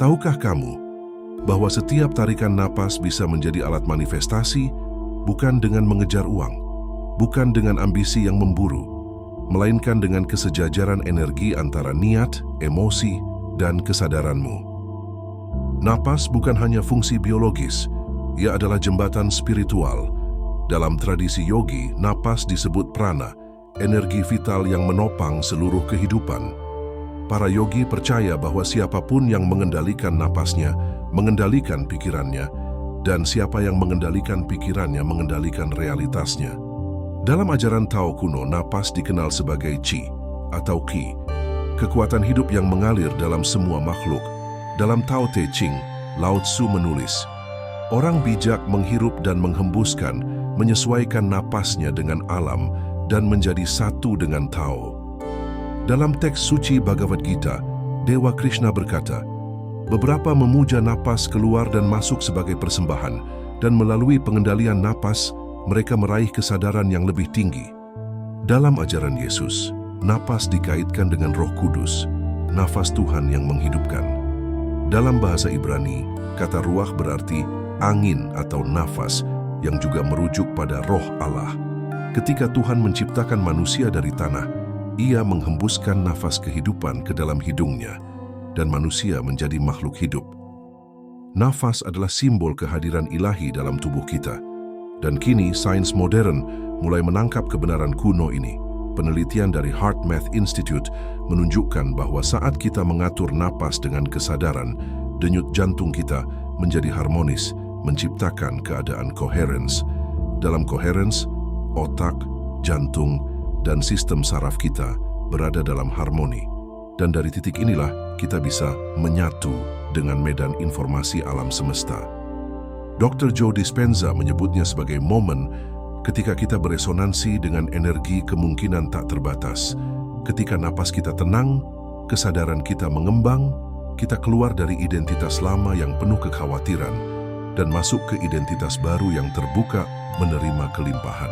Tahukah kamu bahwa setiap tarikan napas bisa menjadi alat manifestasi, bukan dengan mengejar uang, bukan dengan ambisi yang memburu, melainkan dengan kesejajaran energi antara niat, emosi, dan kesadaranmu. Napas bukan hanya fungsi biologis, ia adalah jembatan spiritual. Dalam tradisi yogi, napas disebut prana, energi vital yang menopang seluruh kehidupan. Para yogi percaya bahwa siapapun yang mengendalikan napasnya, mengendalikan pikirannya, dan siapa yang mengendalikan pikirannya, mengendalikan realitasnya. Dalam ajaran Tao kuno, napas dikenal sebagai qi atau qi, kekuatan hidup yang mengalir dalam semua makhluk. Dalam Tao Te Ching, Lao Tzu menulis, orang bijak menghirup dan menghembuskan, menyesuaikan napasnya dengan alam dan menjadi satu dengan Tao. Dalam teks suci Bhagavad Gita, Dewa Krishna berkata, beberapa memuja napas keluar dan masuk sebagai persembahan, dan melalui pengendalian napas, mereka meraih kesadaran yang lebih tinggi. Dalam ajaran Yesus, napas dikaitkan dengan Roh Kudus, nafas Tuhan yang menghidupkan. Dalam bahasa Ibrani, kata ruach berarti angin atau nafas, yang juga merujuk pada Roh Allah. Ketika Tuhan menciptakan manusia dari tanah, Ia menghembuskan nafas kehidupan ke dalam hidungnya, dan manusia menjadi makhluk hidup. Nafas adalah simbol kehadiran ilahi dalam tubuh kita, dan kini sains modern mulai menangkap kebenaran kuno ini. Penelitian dari HeartMath Institute menunjukkan bahwa saat kita mengatur napas dengan kesadaran, denyut jantung kita menjadi harmonis, menciptakan keadaan coherence. Dalam coherence, otak, jantung, dan sistem saraf kita berada dalam harmoni. Dan dari titik inilah kita bisa menyatu dengan medan informasi alam semesta. Dr. Joe Dispenza menyebutnya sebagai momen ketika kita beresonansi dengan energi kemungkinan tak terbatas. Ketika napas kita tenang, kesadaran kita mengembang, kita keluar dari identitas lama yang penuh kekhawatiran dan masuk ke identitas baru yang terbuka menerima kelimpahan.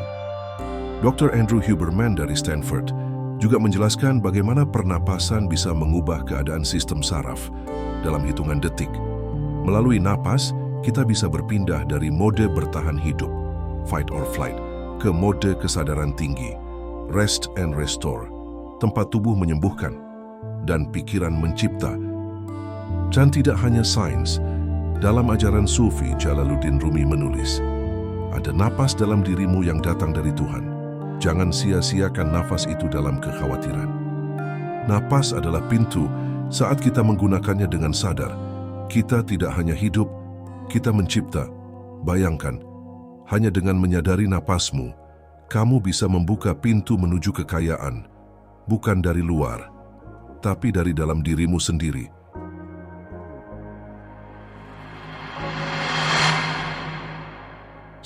Dr. Andrew Huberman dari Stanford juga menjelaskan bagaimana pernapasan bisa mengubah keadaan sistem saraf dalam hitungan detik. Melalui napas, kita bisa berpindah dari mode bertahan hidup, fight or flight, ke mode kesadaran tinggi, rest and restore, tempat tubuh menyembuhkan dan pikiran mencipta. Dan tidak hanya sains, dalam ajaran Sufi, Jalaluddin Rumi menulis, ada napas dalam dirimu yang datang dari Tuhan. Jangan sia-siakan nafas itu dalam kekhawatiran. Napas adalah pintu. Saat kita menggunakannya dengan sadar, kita tidak hanya hidup, kita mencipta. Bayangkan, hanya dengan menyadari napasmu, kamu bisa membuka pintu menuju kekayaan, bukan dari luar, tapi dari dalam dirimu sendiri.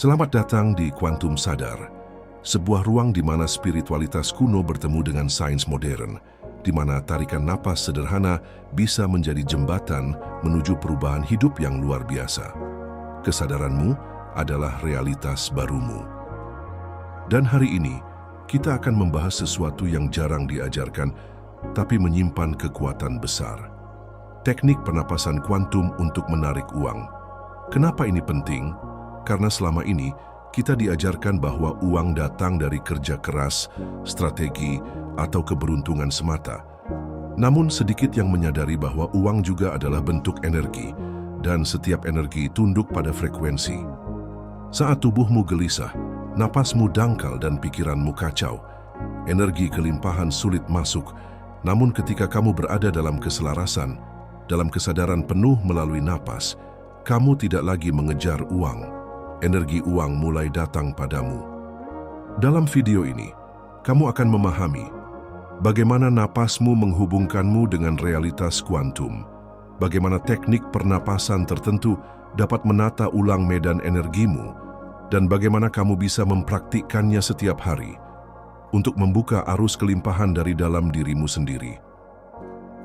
Selamat datang di Quantum Sadar, sebuah ruang di mana spiritualitas kuno bertemu dengan sains modern, di mana tarikan napas sederhana bisa menjadi jembatan menuju perubahan hidup yang luar biasa. Kesadaranmu adalah realitas barumu. Dan hari ini, kita akan membahas sesuatu yang jarang diajarkan, tapi menyimpan kekuatan besar. Teknik pernapasan kuantum untuk menarik uang. Kenapa ini penting? Karena selama ini, kita diajarkan bahwa uang datang dari kerja keras, strategi, atau keberuntungan semata. Namun sedikit yang menyadari bahwa uang juga adalah bentuk energi, dan setiap energi tunduk pada frekuensi. Saat tubuhmu gelisah, napasmu dangkal dan pikiranmu kacau, energi kelimpahan sulit masuk. Namun ketika kamu berada dalam keselarasan, dalam kesadaran penuh melalui napas, kamu tidak lagi mengejar uang. Energi uang mulai datang padamu. Dalam video ini, kamu akan memahami bagaimana napasmu menghubungkanmu dengan realitas kuantum, bagaimana teknik pernapasan tertentu dapat menata ulang medan energimu, dan bagaimana kamu bisa mempraktikkannya setiap hari untuk membuka arus kelimpahan dari dalam dirimu sendiri.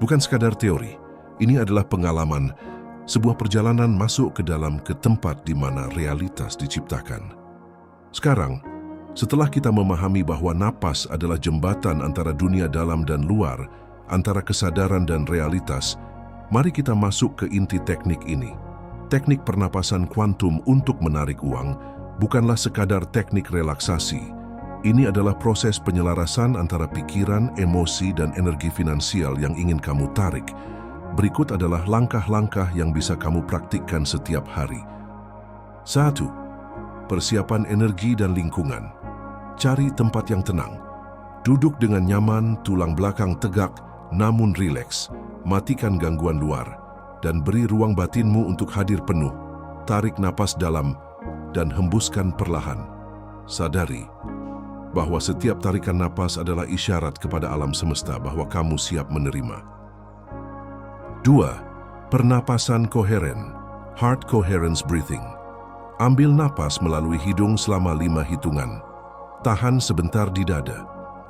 Bukan sekadar teori, ini adalah pengalaman, sebuah perjalanan masuk ke tempat di mana realitas diciptakan. Sekarang, setelah kita memahami bahwa napas adalah jembatan antara dunia dalam dan luar, antara kesadaran dan realitas, Mari kita masuk ke inti teknik ini. Teknik pernapasan kuantum untuk menarik uang bukanlah sekadar teknik relaksasi. Ini adalah proses penyelarasan antara pikiran, emosi, dan energi finansial yang ingin kamu tarik. Berikut adalah langkah-langkah yang bisa kamu praktikkan setiap hari. 1. Persiapan energi dan lingkungan. Cari tempat yang tenang. Duduk dengan nyaman, tulang belakang tegak, namun rileks. Matikan gangguan luar, dan beri ruang batinmu untuk hadir penuh. Tarik napas dalam, dan hembuskan perlahan. Sadari bahwa setiap tarikan napas adalah isyarat kepada alam semesta bahwa kamu siap menerima. 2. Pernapasan koheren, heart coherence breathing. Ambil napas melalui hidung selama 5 hitungan. Tahan sebentar di dada,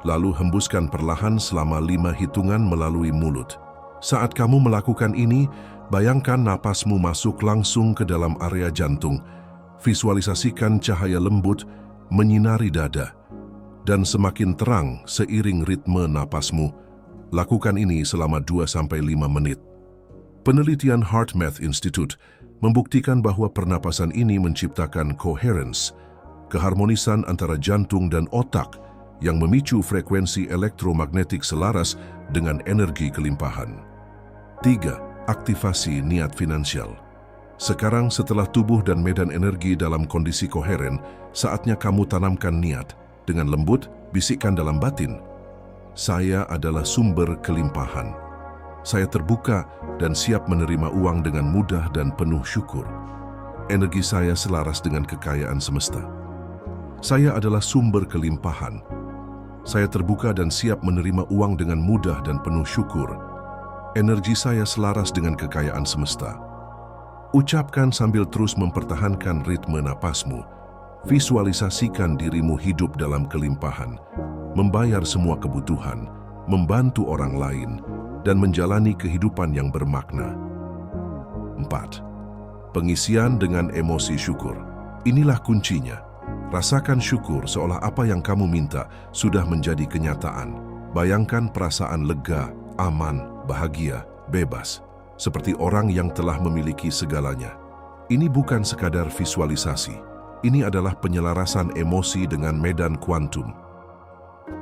lalu hembuskan perlahan selama 5 hitungan melalui mulut. Saat kamu melakukan ini, bayangkan napasmu masuk langsung ke dalam area jantung. Visualisasikan cahaya lembut menyinari dada dan semakin terang seiring ritme napasmu. Lakukan ini selama 2-5 menit. Penelitian HeartMath Institute membuktikan bahwa pernapasan ini menciptakan coherence, keharmonisan antara jantung dan otak yang memicu frekuensi elektromagnetik selaras dengan energi kelimpahan. 3. Aktivasi niat finansial. Sekarang setelah tubuh dan medan energi dalam kondisi koheren, saatnya kamu tanamkan niat. Dengan lembut, bisikkan dalam batin, saya adalah sumber kelimpahan. Saya terbuka dan siap menerima uang dengan mudah dan penuh syukur. Energi saya selaras dengan kekayaan semesta. Saya adalah sumber kelimpahan. Saya terbuka dan siap menerima uang dengan mudah dan penuh syukur. Energi saya selaras dengan kekayaan semesta. Ucapkan sambil terus mempertahankan ritme napasmu. Visualisasikan dirimu hidup dalam kelimpahan, membayar semua kebutuhan, membantu orang lain, dan menjalani kehidupan yang bermakna. 4. Pengisian dengan emosi syukur. Inilah kuncinya. Rasakan syukur seolah apa yang kamu minta sudah menjadi kenyataan. Bayangkan perasaan lega, aman, bahagia, bebas, seperti orang yang telah memiliki segalanya. Ini bukan sekadar visualisasi. Ini adalah penyelarasan emosi dengan medan kuantum.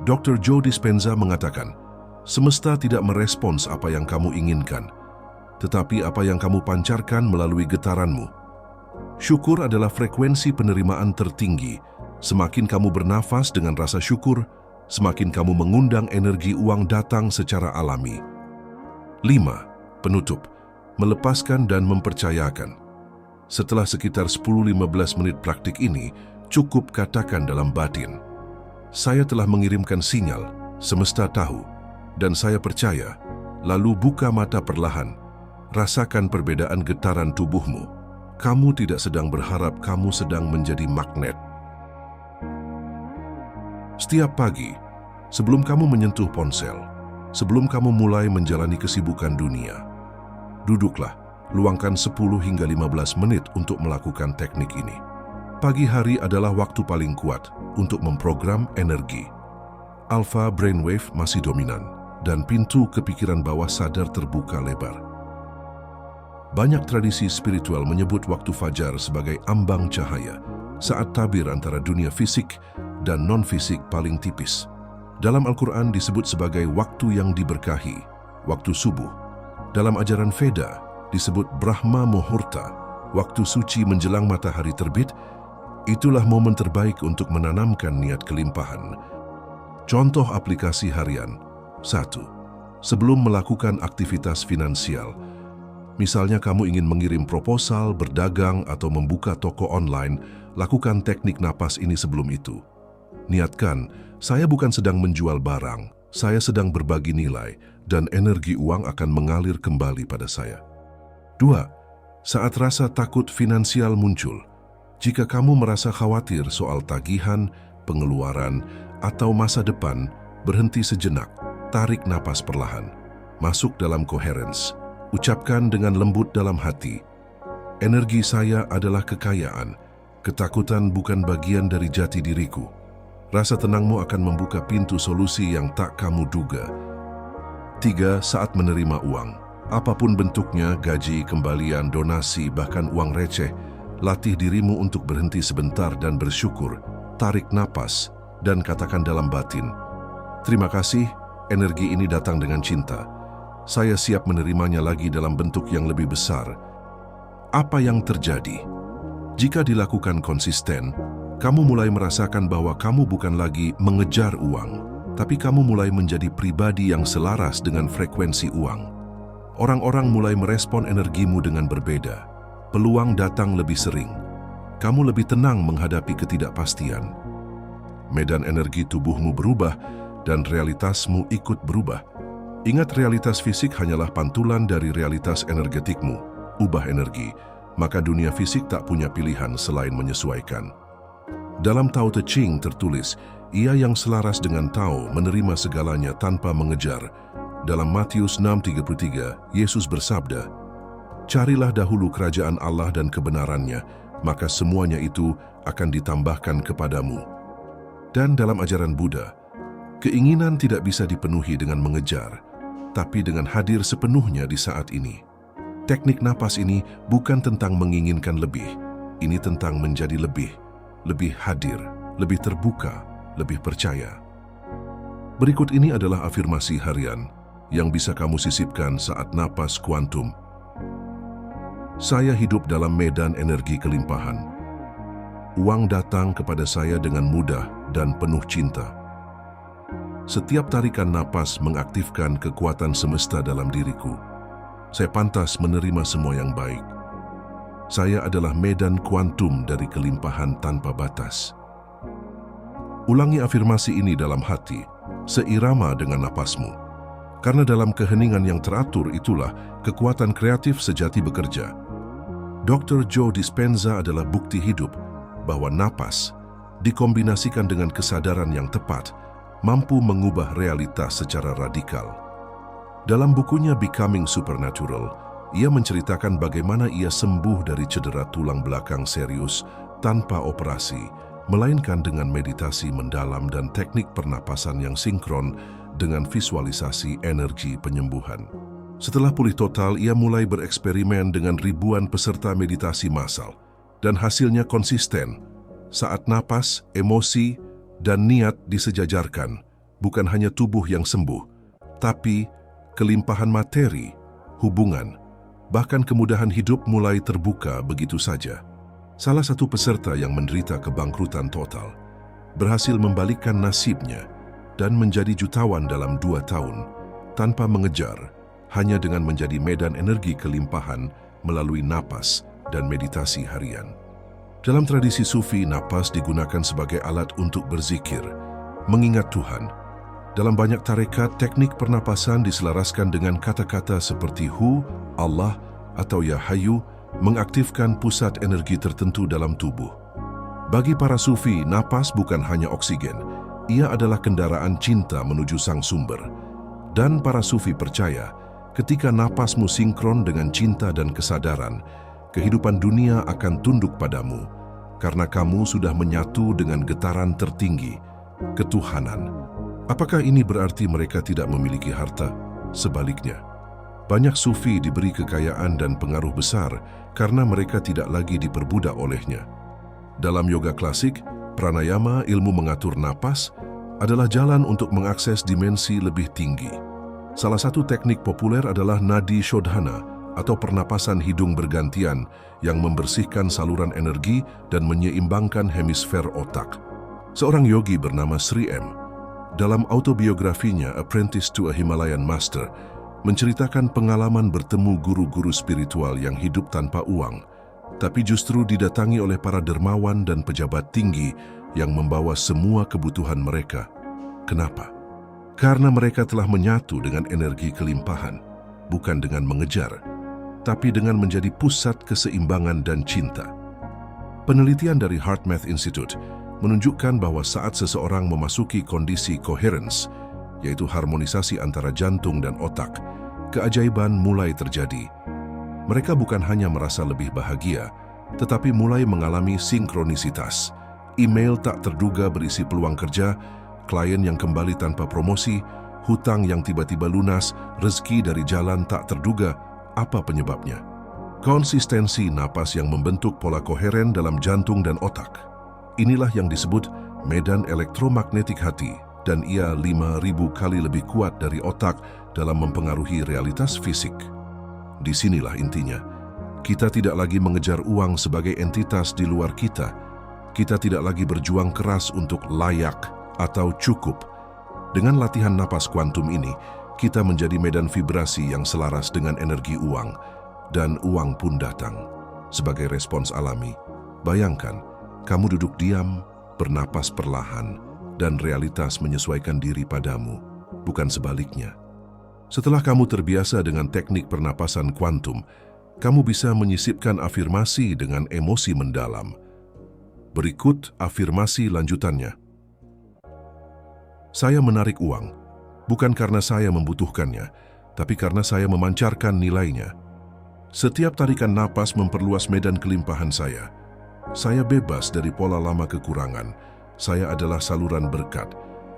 Dr. Joe Dispenza mengatakan, semesta tidak merespons apa yang kamu inginkan, tetapi apa yang kamu pancarkan melalui getaranmu. Syukur adalah frekuensi penerimaan tertinggi. Semakin kamu bernafas dengan rasa syukur, semakin kamu mengundang energi uang datang secara alami. 5. Penutup, melepaskan dan mempercayakan. Setelah sekitar 10-15 menit praktik ini, cukup katakan dalam batin, saya telah mengirimkan sinyal, semesta tahu, dan saya percaya. Lalu buka mata perlahan, rasakan perbedaan getaran tubuhmu. Kamu tidak sedang berharap, kamu sedang menjadi magnet. Setiap pagi, sebelum kamu menyentuh ponsel, sebelum kamu mulai menjalani kesibukan dunia, duduklah. Luangkan 10 hingga 15 menit untuk melakukan teknik ini. Pagi hari adalah waktu paling kuat untuk memprogram energi. Alpha brainwave masih dominan dan pintu kepikiran bawah sadar terbuka lebar. Banyak tradisi spiritual menyebut waktu fajar sebagai ambang cahaya, saat tabir antara dunia fisik dan non-fisik paling tipis. Dalam Al-Quran disebut sebagai waktu yang diberkahi, waktu subuh. Dalam ajaran Veda, disebut Brahma Muhurta, waktu suci menjelang matahari terbit. Itulah momen terbaik untuk menanamkan niat kelimpahan. Contoh aplikasi harian. 1. Sebelum melakukan aktivitas finansial. Misalnya kamu ingin mengirim proposal, berdagang, atau membuka toko online, lakukan teknik napas ini sebelum itu. Niatkan, saya bukan sedang menjual barang, saya sedang berbagi nilai, dan energi uang akan mengalir kembali pada saya. 2. Saat rasa takut finansial muncul, jika kamu merasa khawatir soal tagihan, pengeluaran, atau masa depan, berhenti sejenak, tarik napas perlahan, masuk dalam coherence, ucapkan dengan lembut dalam hati, energi saya adalah kekayaan, ketakutan bukan bagian dari jati diriku. Rasa tenangmu akan membuka pintu solusi yang tak kamu duga. 3. Saat menerima uang. Apapun bentuknya, gaji, kembalian, donasi, bahkan uang receh, latih dirimu untuk berhenti sebentar dan bersyukur. Tarik napas dan katakan dalam batin, "Terima kasih, energi ini datang dengan cinta. Saya siap menerimanya lagi dalam bentuk yang lebih besar." Apa yang terjadi? Jika dilakukan konsisten, kamu mulai merasakan bahwa kamu bukan lagi mengejar uang, tapi kamu mulai menjadi pribadi yang selaras dengan frekuensi uang. Orang-orang mulai merespon energimu dengan berbeda. Peluang datang lebih sering. Kamu lebih tenang menghadapi ketidakpastian. Medan energi tubuhmu berubah dan realitasmu ikut berubah. Ingat, realitas fisik hanyalah pantulan dari realitas energetikmu. Ubah energi, maka dunia fisik tak punya pilihan selain menyesuaikan. Dalam Tao Te Ching tertulis, ia yang selaras dengan Tao menerima segalanya tanpa mengejar. Dalam Matius 6:33, Yesus bersabda, "Carilah dahulu kerajaan Allah dan kebenarannya, maka semuanya itu akan ditambahkan kepadamu." Dan dalam ajaran Buddha, keinginan tidak bisa dipenuhi dengan mengejar, tapi dengan hadir sepenuhnya di saat ini. Teknik napas ini bukan tentang menginginkan lebih, ini tentang menjadi lebih hadir, lebih terbuka, lebih percaya. Berikut ini adalah afirmasi harian yang bisa kamu sisipkan saat napas kuantum. Saya hidup dalam medan energi kelimpahan. Uang datang kepada saya dengan mudah dan penuh cinta. Setiap tarikan napas mengaktifkan kekuatan semesta dalam diriku. Saya pantas menerima semua yang baik. Saya adalah medan kuantum dari kelimpahan tanpa batas. Ulangi afirmasi ini dalam hati, seirama dengan napasmu. Karena dalam keheningan yang teratur itulah kekuatan kreatif sejati bekerja. Dr. Joe Dispenza adalah bukti hidup bahwa napas, dikombinasikan dengan kesadaran yang tepat, mampu mengubah realitas secara radikal. Dalam bukunya Becoming Supernatural, ia menceritakan bagaimana ia sembuh dari cedera tulang belakang serius tanpa operasi, melainkan dengan meditasi mendalam dan teknik pernapasan yang sinkron dengan visualisasi energi penyembuhan. Setelah pulih total, ia mulai bereksperimen dengan ribuan peserta meditasi massal, dan hasilnya konsisten. Saat napas, emosi, dan niat disejajarkan, bukan hanya tubuh yang sembuh, tapi kelimpahan materi, hubungan, bahkan kemudahan hidup mulai terbuka begitu saja. Salah satu peserta yang menderita kebangkrutan total berhasil membalikkan nasibnya dan menjadi jutawan dalam 2 tahun, tanpa mengejar, hanya dengan menjadi medan energi kelimpahan melalui napas dan meditasi harian. Dalam tradisi Sufi, napas digunakan sebagai alat untuk berzikir, mengingat Tuhan. Dalam banyak tarekat, teknik pernapasan diselaraskan dengan kata-kata seperti Hu, Allah, atau Ya Hayyu, mengaktifkan pusat energi tertentu dalam tubuh. Bagi para Sufi, napas bukan hanya oksigen, ia adalah kendaraan cinta menuju sang sumber. Dan para Sufi percaya, ketika napasmu sinkron dengan cinta dan kesadaran, kehidupan dunia akan tunduk padamu, karena kamu sudah menyatu dengan getaran tertinggi, ketuhanan. Apakah ini berarti mereka tidak memiliki harta? Sebaliknya, banyak Sufi diberi kekayaan dan pengaruh besar karena mereka tidak lagi diperbudak olehnya. Dalam yoga klasik, pranayama, ilmu mengatur napas, adalah jalan untuk mengakses dimensi lebih tinggi. Salah satu teknik populer adalah nadi shodhana atau pernapasan hidung bergantian yang membersihkan saluran energi dan menyeimbangkan hemisfer otak. Seorang yogi bernama Sri M, dalam autobiografinya Apprentice to a Himalayan Master, menceritakan pengalaman bertemu guru-guru spiritual yang hidup tanpa uang, tapi justru didatangi oleh para dermawan dan pejabat tinggi yang membawa semua kebutuhan mereka. Kenapa? Karena mereka telah menyatu dengan energi kelimpahan, bukan dengan mengejar, tapi dengan menjadi pusat keseimbangan dan cinta. Penelitian dari HeartMath Institute menunjukkan bahwa saat seseorang memasuki kondisi coherence, yaitu harmonisasi antara jantung dan otak, keajaiban mulai terjadi. Mereka bukan hanya merasa lebih bahagia, tetapi mulai mengalami sinkronisitas. Email tak terduga berisi peluang kerja, klien yang kembali tanpa promosi, hutang yang tiba-tiba lunas, rezeki dari jalan tak terduga. Apa penyebabnya? Konsistensi napas yang membentuk pola koheren dalam jantung dan otak. Inilah yang disebut medan elektromagnetik hati, dan ia 5.000 kali lebih kuat dari otak dalam mempengaruhi realitas fisik. Disinilah intinya. Kita tidak lagi mengejar uang sebagai entitas di luar kita. Kita tidak lagi berjuang keras untuk layak atau cukup. Dengan latihan napas kuantum ini, kita menjadi medan vibrasi yang selaras dengan energi uang, dan uang pun datang sebagai respons alami. Bayangkan, kamu duduk diam, bernapas perlahan, dan realitas menyesuaikan diri padamu, bukan sebaliknya. Setelah kamu terbiasa dengan teknik pernapasan kuantum, kamu bisa menyisipkan afirmasi dengan emosi mendalam. Berikut afirmasi lanjutannya. Saya menarik uang, bukan karena saya membutuhkannya, tapi karena saya memancarkan nilainya. Setiap tarikan napas memperluas medan kelimpahan saya. Saya bebas dari pola lama kekurangan. Saya adalah saluran berkat.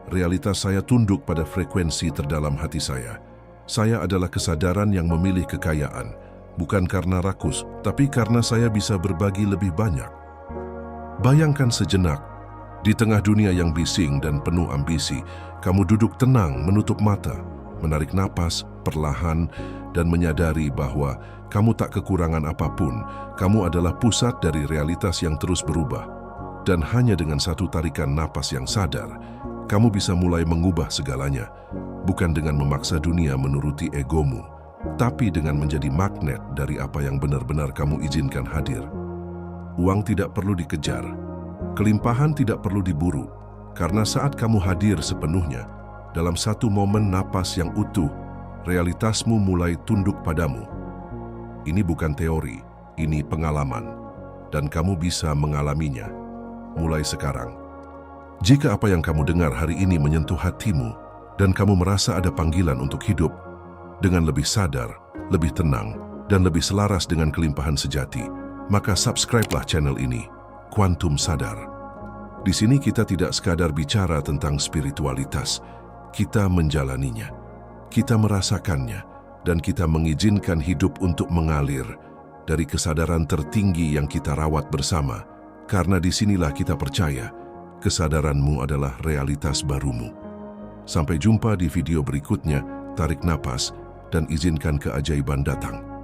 Realitas saya tunduk pada frekuensi terdalam hati saya. Saya adalah kesadaran yang memilih kekayaan, bukan karena rakus, tapi karena saya bisa berbagi lebih banyak. Bayangkan sejenak, di tengah dunia yang bising dan penuh ambisi, kamu duduk tenang, menutup mata, menarik napas perlahan, dan menyadari bahwa kamu tak kekurangan apapun. Kamu adalah pusat dari realitas yang terus berubah. Dan hanya dengan satu tarikan napas yang sadar, kamu bisa mulai mengubah segalanya. Bukan dengan memaksa dunia menuruti egomu, tapi dengan menjadi magnet dari apa yang benar-benar kamu izinkan hadir. Uang tidak perlu dikejar. Kelimpahan tidak perlu diburu. Karena saat kamu hadir sepenuhnya, dalam satu momen napas yang utuh, realitasmu mulai tunduk padamu. Ini bukan teori, ini pengalaman. Dan kamu bisa mengalaminya mulai sekarang. Jika apa yang kamu dengar hari ini menyentuh hatimu dan kamu merasa ada panggilan untuk hidup dengan lebih sadar, lebih tenang, dan lebih selaras dengan kelimpahan sejati, maka subscribe-lah channel ini, Kuantum Sadar. Di sini kita tidak sekadar bicara tentang spiritualitas, kita menjalaninya, kita merasakannya, dan kita mengizinkan hidup untuk mengalir dari kesadaran tertinggi yang kita rawat bersama, karena disinilah kita percaya kesadaranmu adalah realitas barumu. Sampai jumpa di video berikutnya, tarik napas dan izinkan keajaiban datang.